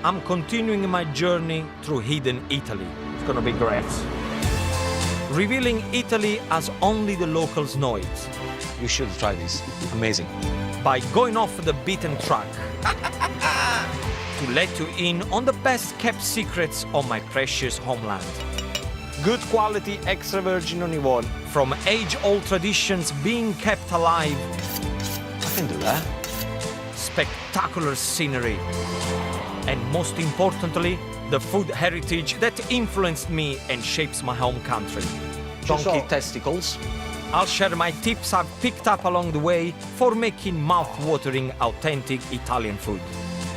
I'm continuing my journey through hidden Italy. It's gonna be great. Revealing Italy as only the locals know it. You should try this. Amazing. By going off the beaten track. To let you in on the best kept secrets of my precious homeland. Good quality extra virgin olive oil from age-old traditions being kept alive. I can do that. Spectacular scenery. And most importantly, the food heritage that influenced me and shapes my home country. Donkey testicles. I'll share my tips I've picked up along the way for making mouth-watering authentic Italian food.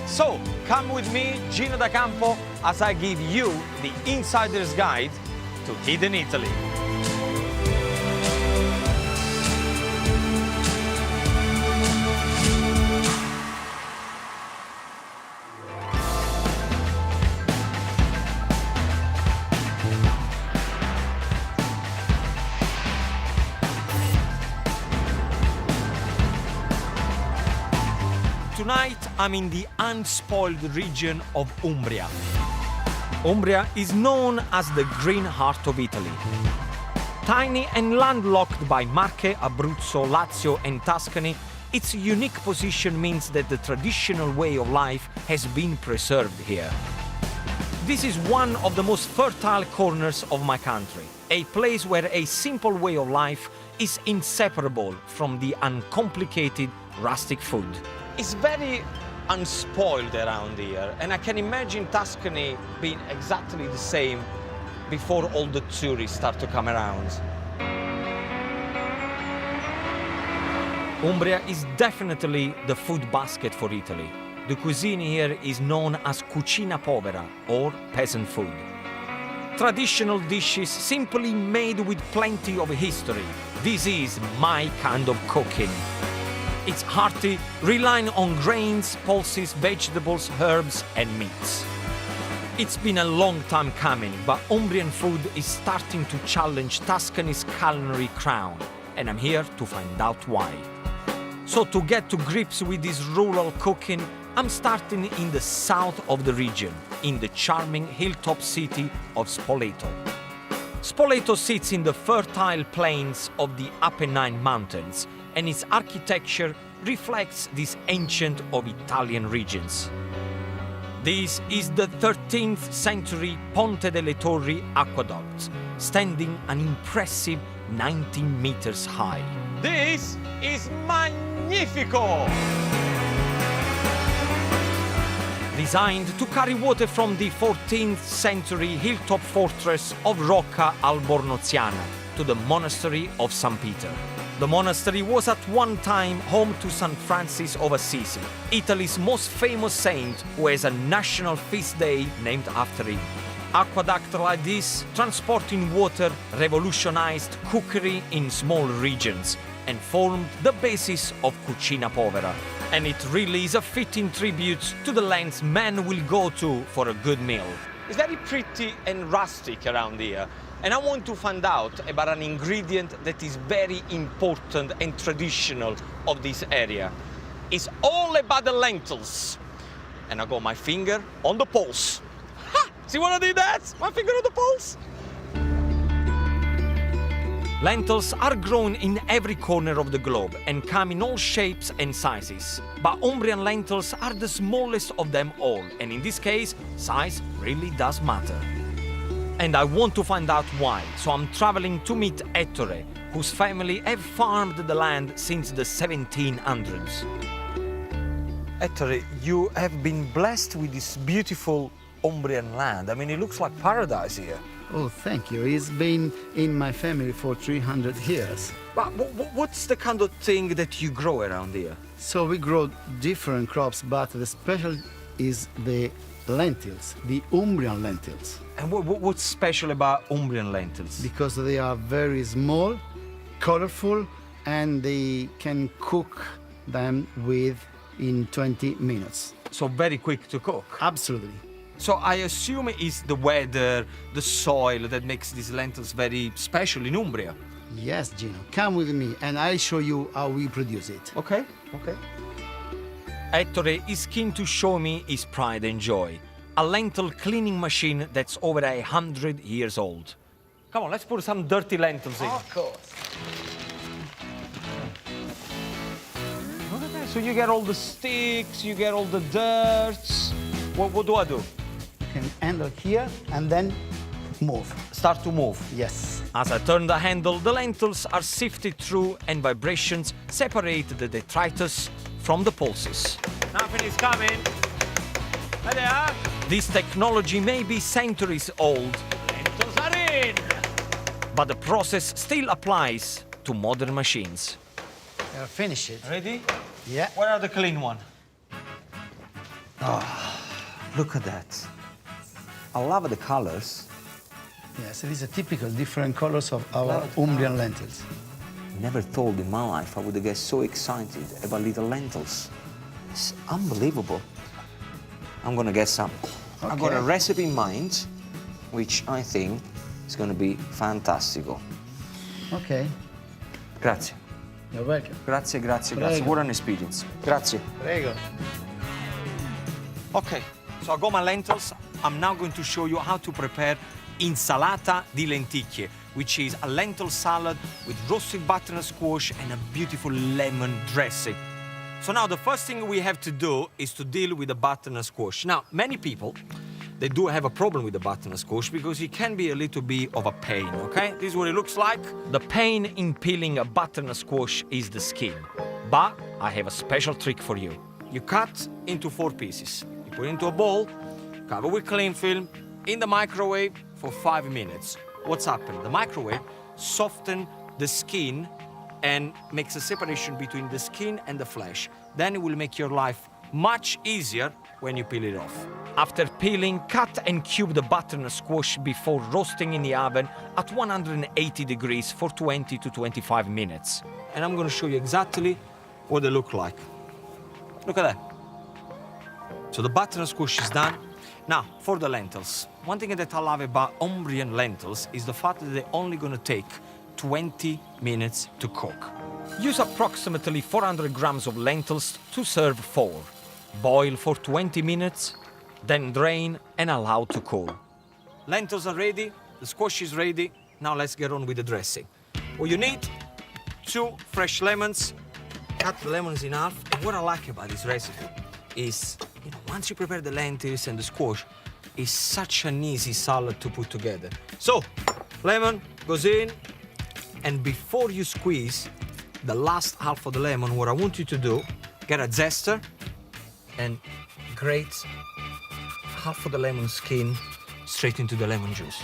So, come with me, Gino da Campo, as I give you the insider's guide to hidden Italy. Tonight, I'm in the unspoiled region of Umbria. Umbria is known as the green heart of Italy. Tiny and landlocked by Marche, Abruzzo, Lazio and Tuscany, its unique position means that the traditional way of life has been preserved here. This is one of the most fertile corners of my country, a place where a simple way of life is inseparable from the uncomplicated rustic food. It's very unspoiled around here, and I can imagine Tuscany being exactly the same before all the tourists start to come around. Umbria is definitely the food basket for Italy. The cuisine here is known as cucina povera, or peasant food. Traditional dishes simply made with plenty of history. This is my kind of cooking. It's hearty, relying on grains, pulses, vegetables, herbs and meats. It's been a long time coming, but Umbrian food is starting to challenge Tuscany's culinary crown, and I'm here to find out why. So to get to grips with this rural cooking, I'm starting in the south of the region, in the charming hilltop city of Spoleto. Spoleto sits in the fertile plains of the Apennine Mountains, and its architecture reflects this ancient of Italian regions. This is the 13th century Ponte delle Torri aqueduct, standing an impressive 19 meters high. This is magnifico! Designed to carry water from the 14th century hilltop fortress of Rocca Albornoziana to the monastery of St. Peter. The monastery was at one time home to St. Francis of Assisi, Italy's most famous saint who has a national feast day named after him. Aqueducts like this, transporting water, revolutionized cookery in small regions and formed the basis of cucina povera. And it really is a fitting tribute to the lengths men will go to for a good meal. It's very pretty and rustic around here. And I want to find out about an ingredient that is very important and traditional of this area. It's all about the lentils. And I got my finger on the pulse. Ha! See what I did that? My finger on the pulse. Lentils are grown in every corner of the globe and come in all shapes and sizes. But Umbrian lentils are the smallest of them all, and in this case, size really does matter. And I want to find out why, so I'm traveling to meet Ettore, whose family have farmed the land since the 1700s. Ettore, you have been blessed with this beautiful Umbrian land. I mean, it looks like paradise here. Oh, thank you. It's been in my family for 300 years. But what's the kind of thing that you grow around here? So we grow different crops, but the special is the lentils, the Umbrian lentils. And what's special about Umbrian lentils? Because they are very small, colorful, and they can cook them in 20 minutes. So very quick to cook? Absolutely. So I assume it's the weather, the soil that makes these lentils very special in Umbria. Yes, Gino. Come with me and I'll show you how we produce it. Okay. Ettore is keen to show me his pride and joy. a lentil cleaning machine that's over 100 years old. Come on, let's put some dirty lentils in. Of course. Look at that. So you get all the sticks, you get all the dirt. What do I do? You can handle here and then move. Start to move. Yes. As I turn the handle, the lentils are sifted through and vibrations separate the detritus from the pulses. Nothing is coming. There they are. This technology may be centuries old, Lentils are in. but the process still applies to modern machines. Finish it. Ready? Yeah. Where are the clean one? Look at that. I love the colors. Yes, it is a typical different colors of our Umbrian lentils. Never thought in my life I would get so excited about little lentils. It's unbelievable. I'm gonna get some. I've got a Okay. recipe in mind, which I think is gonna be fantastico. Okay. Grazie. You're welcome. Grazie, grazie, grazie. Prego. What an experience. Grazie. Prego. Okay, so I got my lentils. I'm now going to show you how to prepare insalata di lenticchie, which is a lentil salad with roasted butternut squash and a beautiful lemon dressing. So now the first thing we have to do is to deal with the butternut squash. Now, many people, they do have a problem with the butternut squash because it can be a little bit of a pain, okay? This is what it looks like. The pain in peeling a butternut squash is the skin. But I have a special trick for you. You cut into 4 pieces. You put it into a bowl, cover with cling film, in the microwave for 5 minutes. What's happened? The microwave softens the skin and makes a separation between the skin and the flesh. Then it will make your life much easier when you peel it off. After peeling, cut and cube the butternut squash before roasting in the oven at 180 degrees for 20 to 25 minutes. And I'm going to show you exactly what they look like. Look at that. So the butternut squash is done. Now, for the lentils. One thing that I love about Umbrian lentils is the fact that they're only going to take 20 minutes to cook. Use approximately 400 grams of lentils to serve 4. Boil for 20 minutes, then drain and allow to cool. Lentils are ready, the squash is ready. Now let's get on with the dressing. What you need, 2 fresh lemons. Cut the lemons in half. And what I like about this recipe is, once you prepare the lentils and the squash, it's such an easy salad to put together. So, lemon goes in, and before you squeeze the last half of the lemon, what I want you to do, get a zester and grate half of the lemon skin straight into the lemon juice.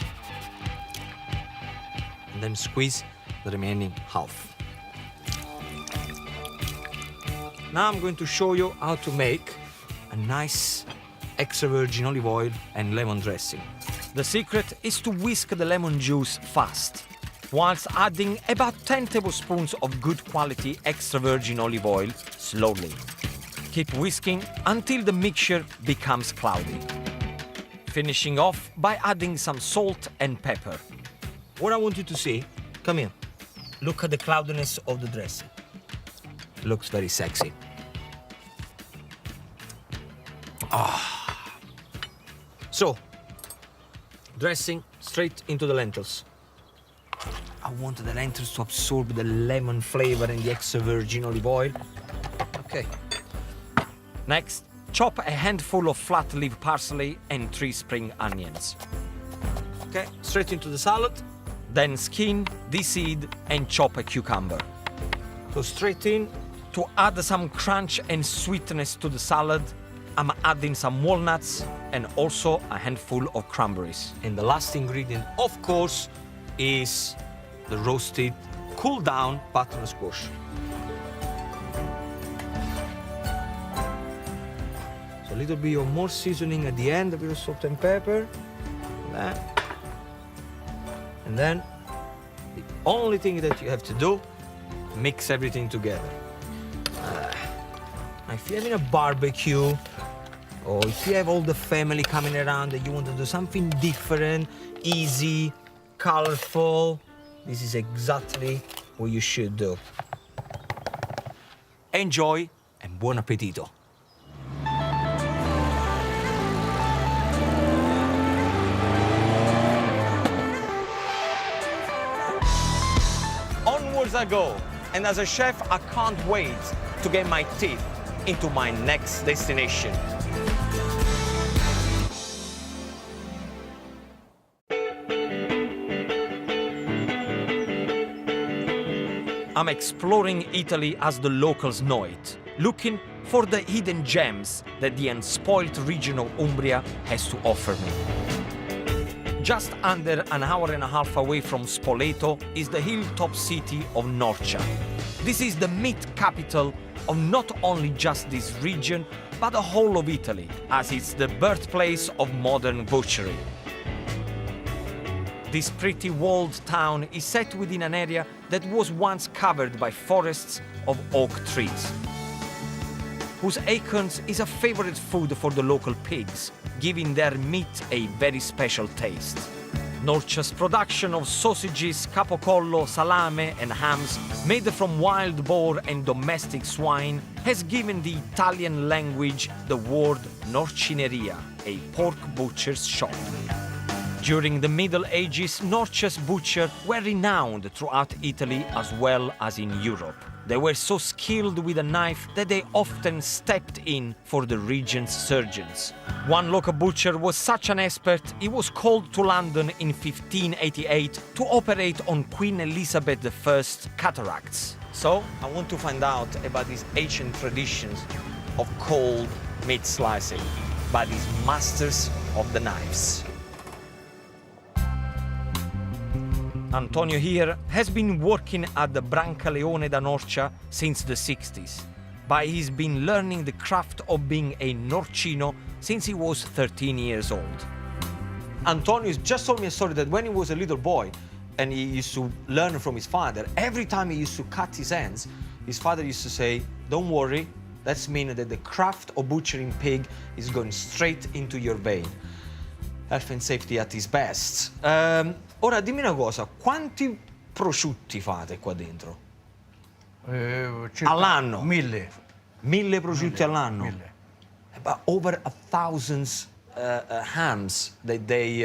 And then squeeze the remaining half. Now I'm going to show you how to make a nice extra virgin olive oil and lemon dressing. The secret is to whisk the lemon juice fast, whilst adding about 10 tablespoons of good quality extra virgin olive oil slowly. Keep whisking until the mixture becomes cloudy. Finishing off by adding some salt and pepper. What I want you to see, come here. Look at the cloudiness of the dressing. Looks very sexy. So, dressing straight into the lentils. I want the lentils to absorb the lemon flavor and the extra virgin olive oil. Okay. Next, chop a handful of flat leaf parsley and 3 spring onions. Okay, straight into the salad. Then skin, deseed, and chop a cucumber. So straight in. To add some crunch and sweetness to the salad, I'm adding some walnuts and also a handful of cranberries. And the last ingredient, of course, is the roasted, cooled down butternut squash. So a little bit of more seasoning at the end, a bit of salt and pepper. And then the only thing that you have to do, mix everything together. If you're having a barbecue, or if you have all the family coming around and you want to do something different, easy, colorful, this is exactly what you should do. Enjoy and buon appetito. years ago, and as a chef, I can't wait to get my teeth into my next destination. I'm exploring Italy as the locals know it, looking for the hidden gems that the unspoilt region of Umbria has to offer me. Just under an hour and a half away from Spoleto is the hilltop city of Norcia. This is the meat capital of not only just this region, but the whole of Italy, as it's the birthplace of modern butchery. This pretty walled town is set within an area that was once covered by forests of oak trees, whose acorns is a favorite food for the local pigs, giving their meat a very special taste. Norcia's production of sausages, capocollo, salame and hams made from wild boar and domestic swine has given the Italian language the word norcineria, a pork butcher's shop. During the Middle Ages, Norcia's butchers were renowned throughout Italy as well as in Europe. They were so skilled with a knife that they often stepped in for the region's surgeons. One local butcher was such an expert, he was called to London in 1588 to operate on Queen Elizabeth I's cataracts. So, I want to find out about these ancient traditions of cold meat slicing by these masters of the knives. Antonio here has been working at the Brancaleone da Norcia since the 60s, but he's been learning the craft of being a Norcino since he was 13 years old. Antonio just told me a story that when he was a little boy and he used to learn from his father, every time he used to cut his hands, his father used to say, "Don't worry, that's mean that the craft of butchering pig is going straight into your vein." Health and safety at its best. Ora dimmi una cosa, quanti prosciutti fate qua dentro? All'anno? 1000. 1000 prosciutti all'anno? 1000. About over 1,000 hams that they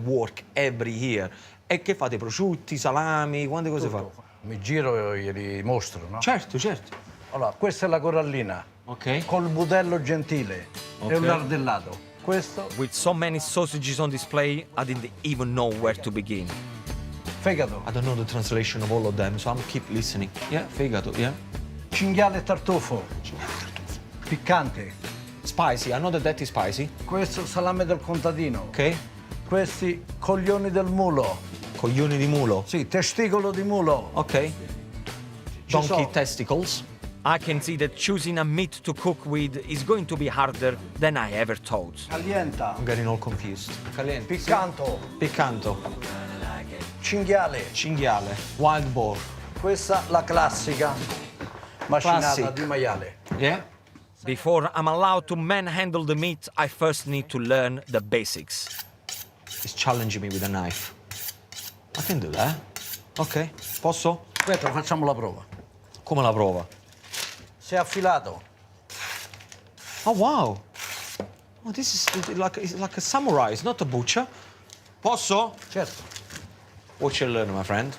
work every year. E che fate? Prosciutti, salami, quante cose fate? Mi giro e glieli mostro, no? Certo, certo. Allora, questa è la corallina. Ok. Col budello gentile. Ok. E un ardellato. Questo, With so many sausages on display, I didn't even know where to begin. fegato. I don't know the translation of all of them, so I'm keep listening. Yeah, fegato, yeah. Cinghiale e tartufo. Piccante. Spicy, I know that is spicy. Questo salame del contadino. Ok. Questi coglioni del mulo. Coglioni di mulo. Sì, testicolo di mulo. Ok. Ci Donkey sono. testicles. I can see that choosing a meat to cook with is going to be harder than I ever thought. Calienta. I'm getting all confused. Caliente. Piccanto. Piccanto. Cinghiale. Cinghiale. Wild boar. Questa la classica. Macinata Classic. di maiale. Yeah? Before I'm allowed to manhandle the meat, I first need to learn the basics. He's challenging me with a knife. I can do that. Ok. Posso? Aspetta, facciamo la prova. Come la prova? Si è affilato. Oh, wow. Oh, this is like a samurai, it's not a butcher. Posso? Certo. Watch and learn, my friend.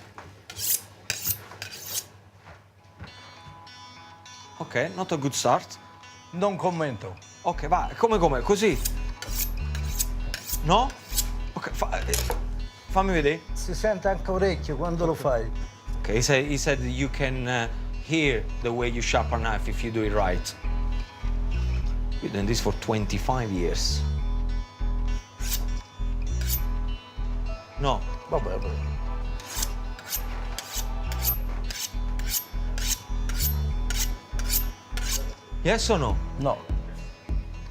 Ok, not a good start. Non commento. Ok, va, come, così. No? Ok, fammi vedere. Si sente anche orecchio quando lo fai. Okay, he said you can hear the way you sharpen a knife if you do it right. We've done this for 25 years. No. Vabbè. Yes or no? No.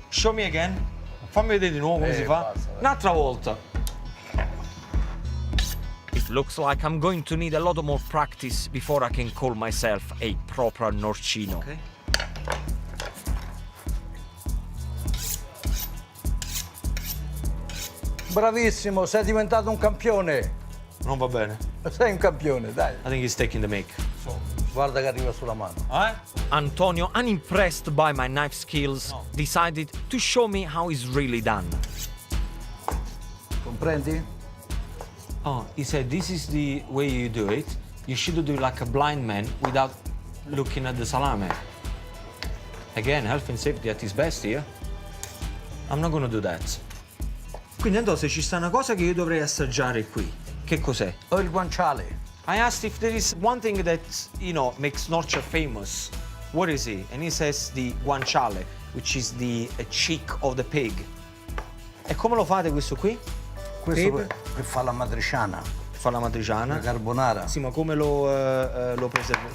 Show me again. Fammi vedere di nuovo come si fa. basta. Un'altra volta. It looks like I'm going to need a lot more practice before I can call myself a proper Norcino. Okay. Bravissimo, sei diventato un campione. Non va bene. Sei un campione, dai. I think he's taking the make. Guarda che arriva sulla mano. Antonio, unimpressed by my knife skills, decided to show me how it's really done. Comprendi? Oh, he said this is the way you do it. You should do it like a blind man without looking at the salame. Again, health and safety at its best here. I'm not gonna do that. Quindi Antonio, ci sta una cosa che io dovrei assaggiare qui. Che cos'è? O il guanciale. I asked if there is one thing that, you know, makes Norcia famous. What is it? And he says the guanciale, which is the cheek of the pig. E come lo fate questo qui? Questo Pepe? per fare la matriciana, Fa la matriciana. la carbonara. Sì, ma come lo preservi?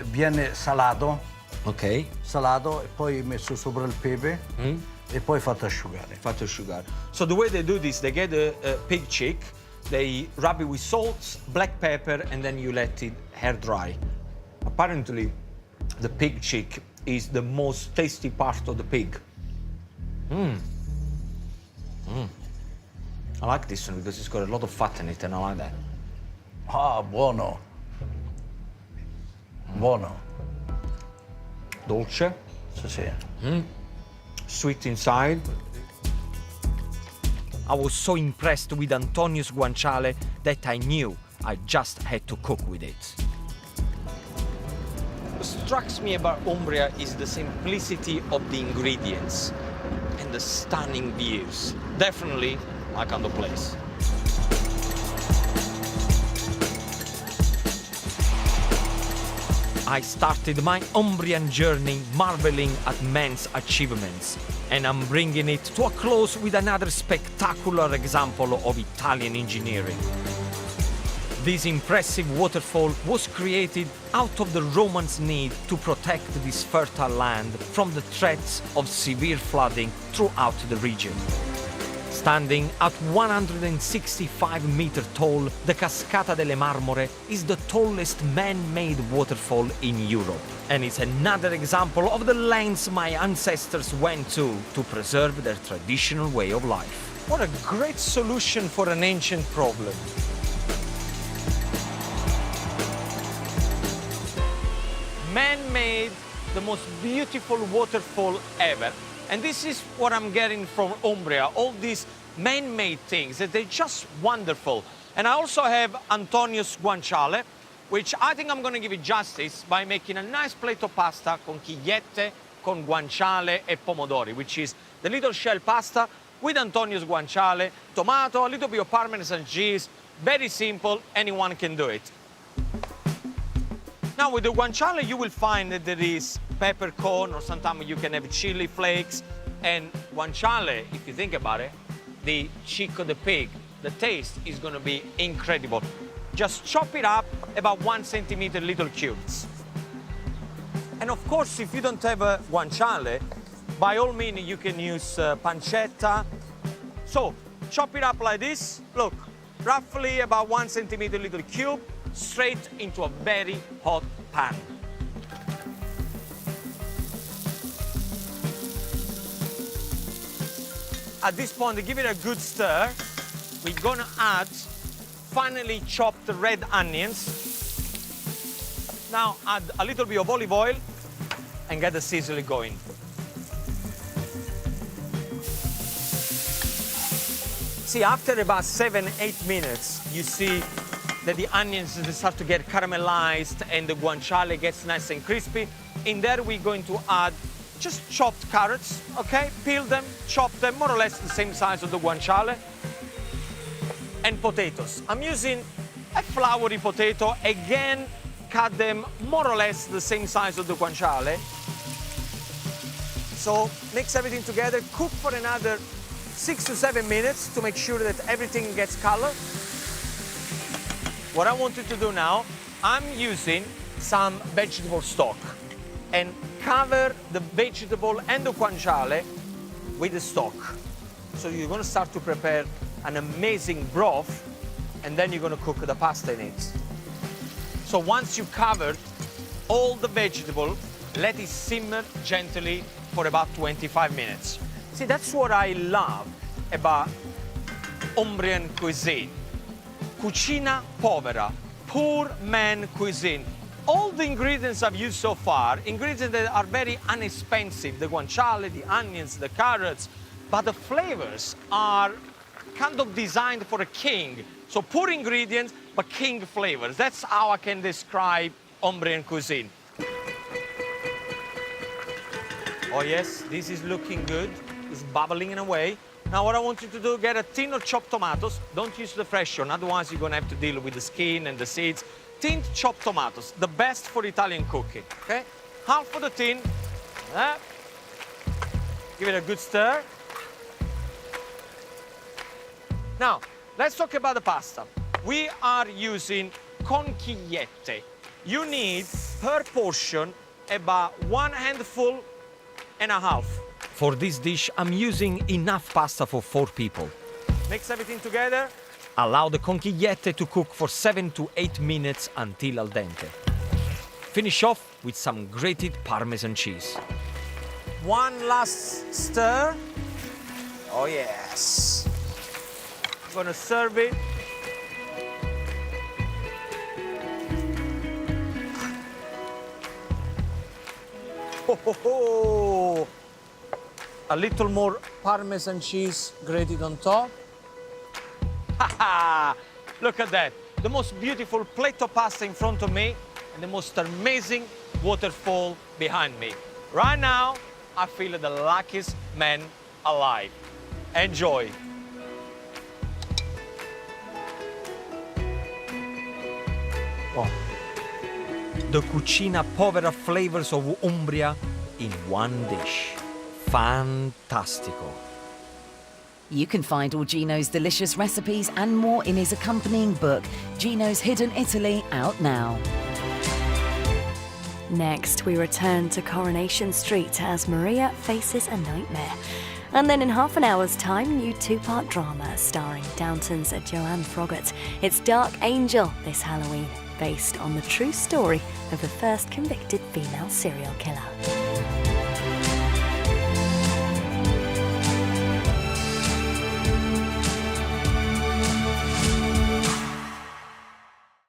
Viene salato, Ok. salato e poi messo sopra il pepe e poi fatto asciugare. Fatto asciugare. So the way they do this, they get a pig cheek, they rub it with salt, black pepper, and then you let it hair dry. Apparently, the pig cheek is the most tasty part of the pig. I like this one because it's got a lot of fat in it, and I like that. Ah, buono. Buono. Dolce, Sì, sì. sweet inside. I was so impressed with Antonio's guanciale that I knew I just had to cook with it. What strikes me about Umbria is the simplicity of the ingredients and the stunning views. Definitely my kind of place. I started my Umbrian journey marveling at man's achievements, and I'm bringing it to a close with another spectacular example of Italian engineering. This impressive waterfall was created out of the Romans' need to protect this fertile land from the threats of severe flooding throughout the region. Standing at 165 meters tall, the Cascata delle Marmore is the tallest man-made waterfall in Europe. And it's another example of the lengths my ancestors went to preserve their traditional way of life. What a great solution for an ancient problem. Man-made, the most beautiful waterfall ever. And this is what I'm getting from Umbria, all these man-made things, that they're just wonderful. And I also have Antonio's guanciale, which I think I'm going to give it justice by making a nice plate of pasta con chigliette, con guanciale e pomodori, which is the little shell pasta with Antonio's guanciale, tomato, a little bit of Parmesan cheese, very simple, anyone can do it. Now with the guanciale you will find that there is peppercorn, or sometimes you can have chili flakes, and guanciale, if you think about it, the cheek of the pig, the taste is going to be incredible. Just chop it up about 1 centimeter little cubes. And of course, if you don't have a guanciale, by all means you can use pancetta. So chop it up like this, look, roughly about 1 centimeter little cube, straight into a very hot pan. At this point, to give it a good stir, we're gonna add finely chopped red onions. Now add a little bit of olive oil and get the sizzle going. See, after about 7-8 minutes, you see that the onions start to get caramelized and the guanciale gets nice and crispy. In there, we're going to add just chopped carrots, okay? Peel them, chop them, more or less the same size of the guanciale. And potatoes. I'm using a floury potato. Again, cut them more or less the same size of the guanciale. So mix everything together, cook for another 6 to 7 minutes to make sure that everything gets color. What I want you to do now, I'm using some vegetable stock and cover the vegetable and the guanciale with the stock. So you're going to start to prepare an amazing broth, and then you're going to cook the pasta in it. So once you covered all the vegetable, let it simmer gently for about 25 minutes. See, that's what I love about Umbrian cuisine. Cucina povera, poor man cuisine. All the ingredients I've used so far, ingredients that are very inexpensive, the guanciale, the onions, the carrots, but the flavors are kind of designed for a king. So poor ingredients, but king flavors. That's how I can describe Umbrian cuisine. Oh yes, this is looking good. It's bubbling in a way. Now what I want you to do, get a tin of chopped tomatoes. Don't use the fresh one, otherwise you're gonna have to deal with the skin and the seeds. Tinned chopped tomatoes, the best for Italian cooking, okay? Half of the tin. Give it a good stir. Now, let's talk about the pasta. We are using conchigliette. You need, per portion, about 1.5 handfuls. For this dish, I'm using enough pasta for 4 people. Mix everything together. Allow the conchigliette to cook for 7 to 8 minutes until al dente. Finish off with some grated Parmesan cheese. One last stir. Oh yes. I'm gonna serve it. Ho, ho, ho. A little more Parmesan cheese grated on top. Ha ha! Look at that. The most beautiful plate of pasta in front of me and the most amazing waterfall behind me. Right now, I feel the luckiest man alive. Enjoy. Oh. The cucina povera flavors of Umbria in one dish. Fantastico. You can find all Gino's delicious recipes and more in his accompanying book, Gino's Hidden Italy, out now. Next, we return to Coronation Street as Maria faces a nightmare. And then in half an hour's time, new 2-part drama starring Downton's Joanne Froggatt. It's Dark Angel this Halloween, based on the true story of the first convicted female serial killer.